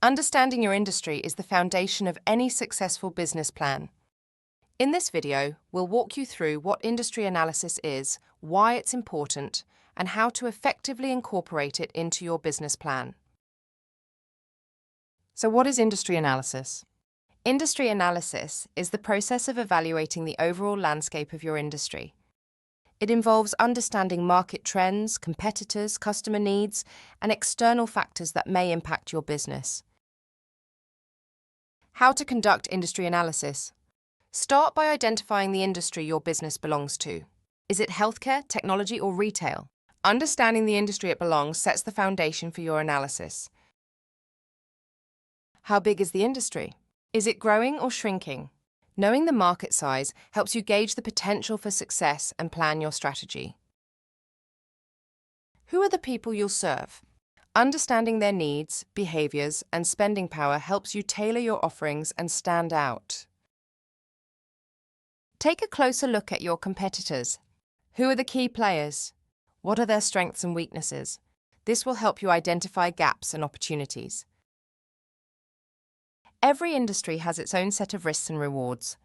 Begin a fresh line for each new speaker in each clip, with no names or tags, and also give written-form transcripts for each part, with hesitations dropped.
Understanding your industry is the foundation of any successful business plan. In this video, we'll walk you through what industry analysis is, why it's important, and how to effectively incorporate it into your business plan. So what is industry analysis? Industry analysis is the process of evaluating the overall landscape of your industry. It involves understanding market trends, competitors, customer needs, and external factors that may impact your business. How to conduct industry analysis. Start by identifying the industry your business belongs to. Is it healthcare, technology, or retail? Understanding the industry it belongs sets the foundation for your analysis. How big is the industry? Is it growing or shrinking? Knowing the market size helps you gauge the potential for success and plan your strategy. Who are the people you'll serve? Understanding their needs, behaviors, and spending power helps you tailor your offerings and stand out. Take a closer look at your competitors. Who are the key players? What are their strengths and weaknesses? This will help you identify gaps and opportunities. Every industry has its own set of risks and rewards.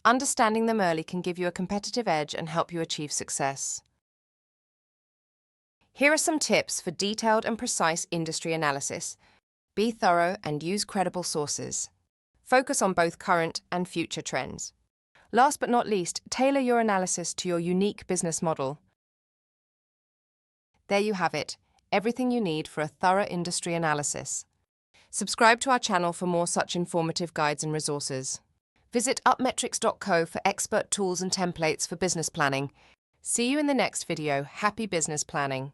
Understanding them early can give you a competitive edge and help you achieve success. Here are some tips for detailed and precise industry analysis. Be thorough and use credible sources. Focus on both current and future trends. Last but not least, tailor your analysis to your unique business model. There you have it, everything you need for a thorough industry analysis. Subscribe to our channel for more such informative guides and resources. Visit upmetrics.co for expert tools and templates for business planning. See you in the next video. Happy business planning!